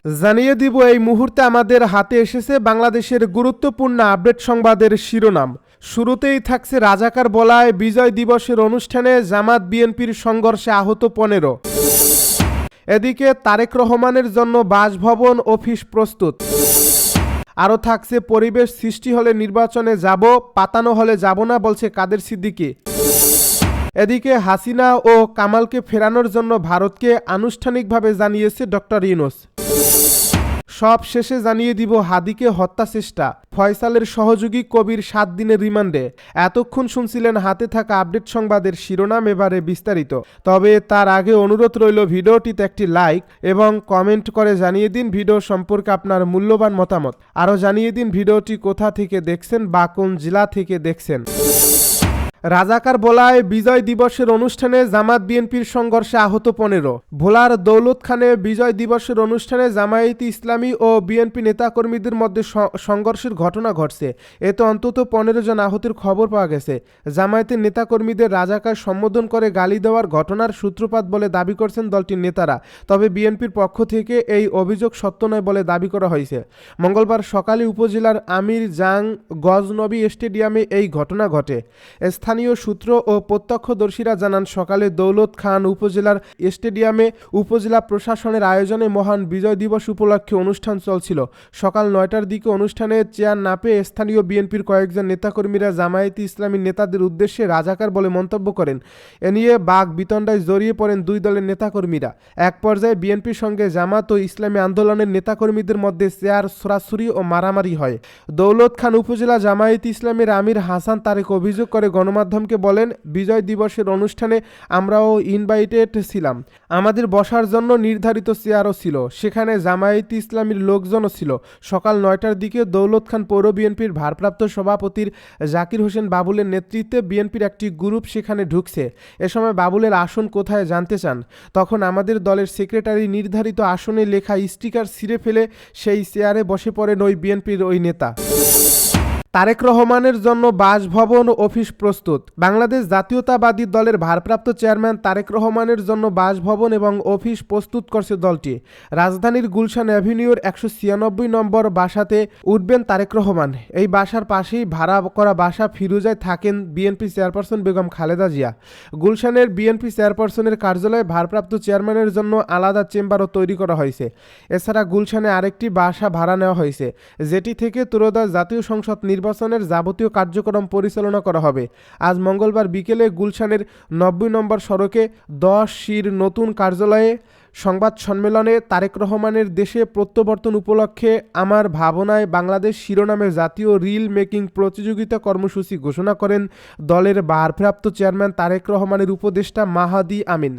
জানিয়ে দিব এই মুহূর্তে আমাদের হাতে এসেছে বাংলাদেশের গুরুত্বপূর্ণ আপডেট সংবাদের শিরোনাম। শুরুতেই থাকছে রাজাকার বলায় বিজয় দিবসের অনুষ্ঠানে জামাত বিএনপির সংঘর্ষে আহত 15। এদিকে তারেক রহমানের জন্য বাসভবন অফিস প্রস্তুত। আরও থাকছে পরিবেশ সৃষ্টি হলে নির্বাচনে যাব, পাতানো হলে যাব না বলছে কাদের সিদ্দিকী। এদিকে হাসিনা ও কামালকে ফেরানোর জন্য ভারতকে আনুষ্ঠানিকভাবে জানিয়েছে ডক্টর ইউনূস। সব শেষে জানিয়ে দিব হাদিকে হত্যা চেষ্টা, ফয়সালের সহযোগী কবির 7 দিনের রিমান্ডে। এতক্ষণ শুনছিলেন হাতে থাকা আপডেট সংবাদের শিরোনাম, এবারে বিস্তারিত। তবে তার আগে অনুরোধ রইল ভিডিওটিতে একটি লাইক এবং কমেন্ট করে জানিয়ে দিন ভিডিও সম্পর্কে আপনার মূল্যবান মতামত। আরও জানিয়ে দিন ভিডিওটি কোথা থেকে দেখছেন বা কোন জেলা থেকে দেখছেন। রাজাকার বলায় বিজয় দিবসের অনুষ্ঠানে জামাত বিএনপির সংঘর্ষে আহত 15। ভোলার দৌলতখানে বিজয় দিবসের অনুষ্ঠানে জামায়াতে ইসলামী ও বিএনপি নেতাকর্মীদের মধ্যে সংঘর্ষের ঘটনা ঘটছে। এতে অন্তত 15 জন আহতের খবর পাওয়া গেছে। জামায়াতের নেতাকর্মীদের রাজাকার সম্বোধন করে গালি দেওয়ার ঘটনার সূত্রপাত বলে দাবি করছেন দলটির নেতারা। তবে বিএনপির পক্ষ থেকে এই অভিযোগ সত্য নয় বলে দাবি করা হয়েছে। মঙ্গলবার সকালে উপজেলার আমির জাং গজনবী স্টেডিয়ামে এই ঘটনা ঘটে। স্থানীয় সূত্র ও প্রত্যক্ষদর্শীরা জানান, সকালে দৌলত খান উপজেলার স্টেডিয়ামে উপজেলা প্রশাসনের আয়োজনে মহান বিজয় দিবস উপলক্ষে অনুষ্ঠান চলছিল। সকাল 9টার দিকে অনুষ্ঠানে চেয়ার না পেয়ে স্থানীয় বিএনপির কয়েকজন নেতাকর্মীরা জামায়াতে ইসলামী নেতাদের উদ্দেশ্যে রাজাকার বলে মন্তব্য করেন। এ নিয়ে বাক বিতণ্ডায় জড়িয়ে পড়েন দুই দলের নেতাকর্মীরা। এক পর্যায়ে বিএনপির সঙ্গে জামাত ও ইসলামী আন্দোলনের নেতাকর্মীদের মধ্যে চেয়ার ছোড়াছুরি ও মারামারি হয়। দৌলত খান উপজেলা জামায়াতে ইসলামীর আমির হাসান তারেক অভিযোগ করে গণমাধ্যমকে বলেন, বিজয় দিবসের অনুষ্ঠানে আমরাও ইনভাইটেড ছিলাম, আমাদের বসার জন্য নির্ধারিত চেয়ারও ছিল, সেখানে জামায়াতে ইসলামীর লোকজনও ছিল। সকাল 9টার দিকে দৌলত খান পৌর বিএনপির ভারপ্রাপ্ত সভাপতির জাকির হোসেন বাবুলের নেতৃত্বে বিএনপির একটি গ্রুপ সেখানে ঢুকছে। এ সময় বাবুলের আসন কোথায় জানতে চান। তখন আমাদের দলের সেক্রেটারি নির্ধারিত আসনে লেখা স্টিকার ছিঁড়ে ফেলে সেই চেয়ারে বসে পড়েন ওই বিএনপির ওই নেতা। তারেক রহমানের জন্য বাসভবন অফিস প্রস্তুত। বাংলাদেশ জাতীয়তাবাদী দলের ভারপ্রাপ্ত চেয়ারম্যান তারেক রহমানের জন্য বাসভবন এবং অফিস প্রস্তুত করছে দলটি। রাজধানীর গুলশান অ্যাভিনিউর 196 নম্বর বাসাতে উঠবেন তারেক রহমান। এই বাসার পাশেই ভাড়া করা বাসা ফিরুজায় থাকেন বিএনপি চেয়ারপারসন বেগম খালেদা জিয়া। গুলশানের বিএনপি চেয়ারপারসনের কার্যালয়ে ভারপ্রাপ্ত চেয়ারম্যানের জন্য আলাদা চেম্বারও তৈরি করা হয়েছে। এছাড়া গুলশানে আরেকটি বাসা ভাড়া নেওয়া হয়েছে, যেটি থেকে ত্রয়োদশ জাতীয় সংসদ নির্বাচনের যাবতীয় কার্যক্রম পরিচালনা করা হবে। আজ মঙ্গলবার বিকেলে গুলশানের 90 নম্বর সড়কে 10 নতুন কার্যালয়ে সংবাদ সম্মেলনে তারেক রহমানের দেশে প্রত্যাবর্তন উপলক্ষে আমার ভাবনায় বাংলাদেশ শিরোনামে জাতীয় রিল মেকিং প্রতিযোগিতা কর্মসূচি ঘোষণা করেন দলের ভারপ্রাপ্ত চেয়ারম্যান তারেক রহমানের উপদেষ্টা মাহাদি আমিন।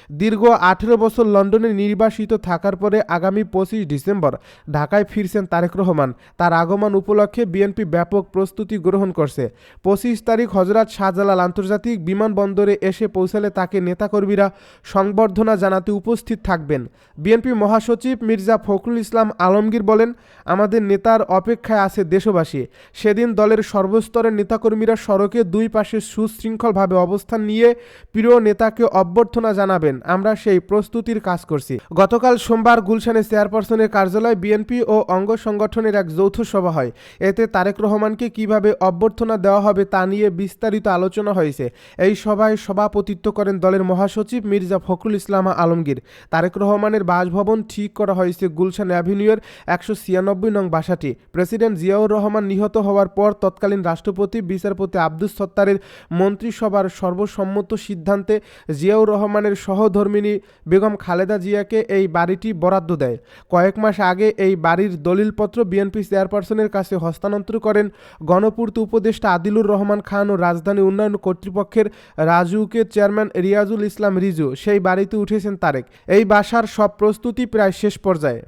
দীর্ঘ 18 বছর লন্ডনে নির্বাসিত থাকার পরে আগামী 25 ডিসেম্বর ঢাকায় ফিরছেন তারেক রহমান। তার আগমন উপলক্ষে বিএনপি ব্যাপক প্রস্তুতি গ্রহণ করছে। 25 তারিখ হযরত শাহজালাল আন্তর্জাতিক বিমানবন্দরে এসে পৌঁছালে তাকে নেতাকর্মীরা সংবর্ধনা জানাতে উপস্থিত থাকবেন। বিএনপি মহাসচিব মির্জা ফখরুল ইসলাম আলমগীর বলেন, আমাদের নেতার অপেক্ষায় আছে দেশবাসী। সেদিন দলের সর্বস্তরের নেতাকর্মীরা সড়কে দুই পাশে সুশৃঙ্খলভাবে অবস্থান নিয়ে প্রিয় নেতাকে অভ্যর্থনা জানাবেন। আমরা সেই প্রস্তুতির কাজ করছি। গতকাল সোমবার গুলশানে চেয়ারপারসনের কার্যালয়ে বিএনপি ও অঙ্গ সংগঠনের এক যৌথ সভা হয়। এতে তারেক রহমানকে কিভাবে অভ্যর্থনা দেওয়া হবে তা নিয়ে বিস্তারিত আলোচনা হয়েছে। এই সভায় সভাপতিত্ব করেন দলের মহাসচিব মির্জা ফখরুল ইসলাম আলমগীর। তারেক রহমানের বাসভবন ঠিক করা হয়েছে গুলশান অ্যাভিনিউর 196 নং বাসাটি। প্রেসিডেন্ট জিয়াউর রহমান নিহত হওয়ার পর তৎকালীন রাষ্ট্রপতি বিচারপতি আব্দুস সত্তারের মন্ত্রিসভার সর্বসম্মত সিদ্ধান্তে জিয়াউর রহমানের সহধর্মিণী বেগম খালেদা জিয়াকে এই বাড়িটি বরাদ্দ দেয়। কয়েক মাস আগে এই বাড়ির দলিলপত্র বিএনপি চেয়ারপারসনের কাছে হস্তান্তর করেন গণপূর্ত উপদেষ্টা আদিলুর রহমান খান ও রাজধানী উন্নয়ন কর্তৃপক্ষের রাজউকের চেয়ারম্যান রিয়াজুল ইসলাম রিজু। সেই বাড়িতে উঠেছেন তারেক। এই বাসার সব প্রস্তুতি প্রায় শেষ পর্যায়ে।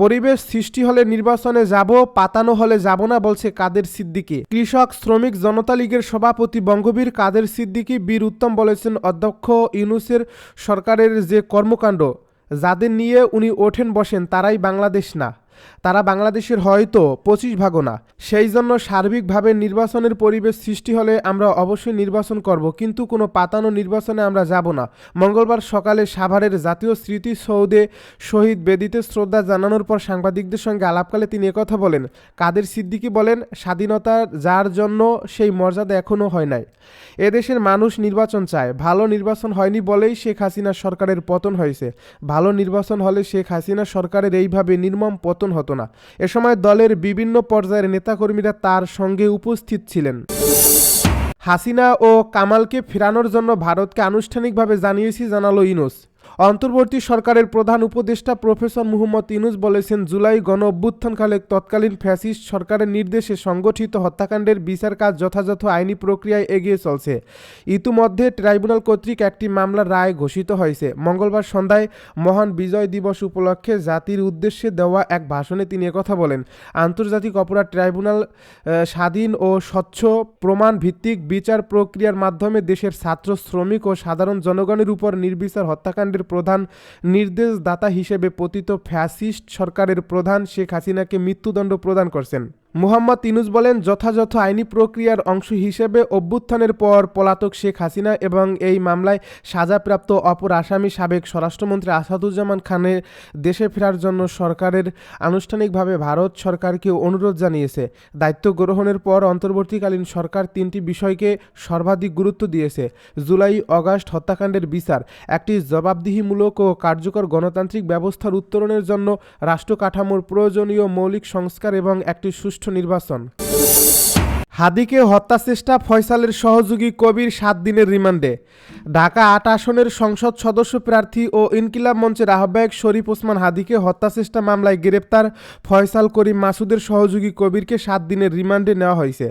পরিবেশ সৃষ্টি হলে নির্বাচনে যাব, পাতানো হলে যাব না বলছে কাদের সিদ্দিকী। কৃষক শ্রমিক জনতা লীগের সভাপতি বঙ্গবীর কাদের সিদ্দিকী বীর উত্তম বলেছেন, অধ্যক্ষ ইউনূসের সরকারের যে কর্মকাণ্ড, যাদের নিয়ে উনি ওঠেন বসেন তারাই বাংলাদেশ না। তারা বাংলাদেশের হয়তো 25 ভাগও না। সেই জন্য সার্বিকভাবে নির্বাচনের পরিবেশ সৃষ্টি হলে আমরা অবশ্যই নির্বাচন করব, কিন্তু কোনো পাতানো নির্বাচনে আমরা যাব না। মঙ্গলবার সকালে সাভারের জাতীয় স্মৃতিসৌধে শহীদ বেদিতে শ্রদ্ধা জানানোর পর সাংবাদিকদের সঙ্গে আলাপকালে তিনি একথা বলেন। কাদের সিদ্দিকী বলেন, স্বাধীনতা যার জন্য সেই মর্যাদা এখনও হয় নাই। এদেশের মানুষ নির্বাচন চায়। ভালো নির্বাচন হয়নি বলেই শেখ হাসিনা সরকারের পতন হয়েছে। ভালো নির্বাচন হলে শেখ হাসিনা সরকারের এইভাবে নির্মম পতন হতো না। এ সময় দলের বিভিন্ন পর্যায়ের নেতাকর্মীরা তার সঙ্গে উপস্থিত ছিলেন। হাসিনা ও কামালকে ফেরানোর জন্য ভারতকে আনুষ্ঠানিকভাবে জানালো ইউনূস। অন্তর্বর্তী সরকারের প্রধান উপদেষ্টা প্রফেসর মুহাম্মদ ইউনূস বলেছেন, জুলাই গণ অভ্যুত্থানকালে তৎকালীন ফ্যাসিস্ট সরকারের নির্দেশে সংগঠিত হত্যাকাণ্ডের বিচার কাজ যথাযথ আইনি প্রক্রিয়ায় এগিয়ে চলছে। ইতিমধ্যে ট্রাইব্যুনাল কর্তৃক একটি মামলার রায় ঘোষিত হয়েছে। মঙ্গলবার সন্ধ্যায় মহান বিজয় দিবস উপলক্ষে জাতির উদ্দেশ্যে দেওয়া এক ভাষণে তিনি একথা বলেন। আন্তর্জাতিক অপরাধ ট্রাইব্যুনাল স্বাধীন ও স্বচ্ছ প্রমাণ ভিত্তিক বিচার প্রক্রিয়ার মাধ্যমে দেশের ছাত্র, শ্রমিক ও সাধারণ জনগণের উপর নির্বিচার হত্যাকাণ্ডের প্রধান নির্দেশদাতা হিসেবে পতিত ফ্যাসিস্ট সরকারের প্রধান শেখ হাসিনাকে মৃত্যুদণ্ড প্রদান করছেন। মুহাম্মদ ইউনূস বলেন, যথাযথ আইনি প্রক্রিয়ার অংশ হিসেবে অভ্যুত্থানের পর পলাতক শেখ হাসিনা এবং এই মামলায় সাজাপ্রাপ্ত অপর আসামি সাবেক স্বরাষ্ট্রমন্ত্রী আসাদুজ্জামান খানের দেশে ফেরার জন্য সরকারের আনুষ্ঠানিকভাবে ভারত সরকারকে অনুরোধ জানিয়েছে। দায়িত্ব গ্রহণের পর অন্তর্বর্তীকালীন সরকার তিনটি বিষয়কে সর্বাধিক গুরুত্ব দিয়েছে: জুলাই অগাস্ট হত্যাকাণ্ডের বিচার, একটি জবাবদিহিমূলক ও কার্যকর গণতান্ত্রিক ব্যবস্থার উত্তরণের জন্য রাষ্ট্র কাঠামোর প্রয়োজনীয় মৌলিক সংস্কার এবং একটি সুষ্ঠু নির্বাচন। হাদিকে হত্যাচেষ্টা, ফয়সালের সহযোগী কবির 7 দিনের রিমান্ডে। ঢাকা 8 আসনের সংসদ সদস্য প্রার্থী ও ইনকিলাব মঞ্চের আহ্বায়ক শরীফ ওসমান হাদিকে হত্যাচেষ্টা মামলায় গ্রেপ্তার ফয়সাল করিম মাসুদের সহযোগী কবিরকে 7 দিনের রিমান্ডে নেওয়া হয়েছে।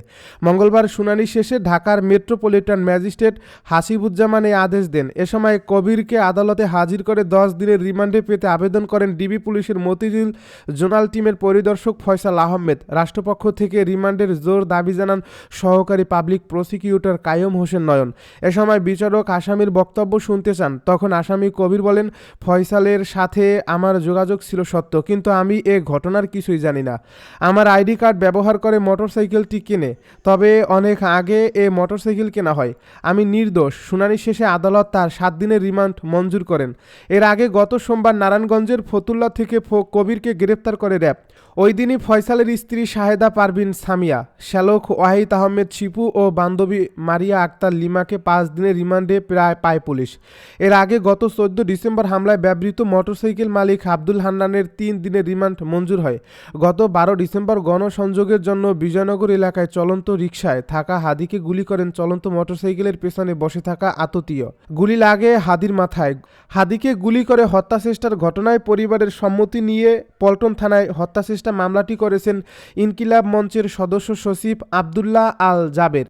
মঙ্গলবার শুনানি শেষে ঢাকার মেট্রোপলিটন ম্যাজিস্ট্রেট হাসিবুজ্জামান এই আদেশ দেন। এ সময় কবিরকে আদালতে হাজির করে 10 দিনের রিমান্ডে পেতে আবেদন করেন ডিবি পুলিশের মতিঝিল জোনাল টিমের পরিদর্শক ফয়সাল আহমেদ। রাষ্ট্রপক্ষ থেকে রিমান্ডের জোর দাবি জানান সহকারী পাবলিক প্রসিকিউটর কাইয়ুম হোসেন নয়ন। এ সময় বিচারক আসামির বক্তব্য শুনতে চান। তখন আসামি কবির বলেন, ফয়সালের সাথে আমার যোগাযোগ ছিল সত্য, কিন্তু আমি এ ঘটনার কিছুই জানি না। আমার আইডি কার্ড ব্যবহার করে মোটরসাইকেলটি কেনে, তবে অনেক আগে এ মোটরসাইকেল কেনা হয়। আমি নির্দোষ। শুনানি শেষে আদালত তার 7 দিনের রিমান্ড মঞ্জুর করেন। এর আগে গত সোমবার নারায়ণগঞ্জের ফতুল্লা থেকে কবিরকে গ্রেপ্তার করে র্যাব। ওই দিনই ফয়সালের স্ত্রী শাহেদা পারভিন সামিয়া, শ্যালক ওয়াহিদ আহমেদ শিপু ও বান্ধবী মারিয়া আক্তার লিমাকে 5 দিনের রিমান্ডে পায় পুলিশ। এর আগে গত 14 ডিসেম্বর হামলায় ব্যবহৃত মোটরসাইকেল মালিক আব্দুল হান্নানের 3 দিনের রিমান্ড মঞ্জুর হয়। গত 12 ডিসেম্বর গণসংযোগের জন্য বিজয়নগর এলাকায় চলন্ত রিকশায় থাকা হাদিকে গুলি করেন চলন্ত মোটরসাইকেলের পেছনে বসে থাকা আততীয়। গুলি লাগে হাদির মাথায়। হাদিকে গুলি করে হত্যাচেষ্টার ঘটনায় পরিবারের সম্মতি নিয়ে পল্টন থানায় হত্যাচেষ্টা মামলাটি করেছেন ইনকিলাব মঞ্চের সদস্য সচিব আব্দুল্লাহ আল জাবের।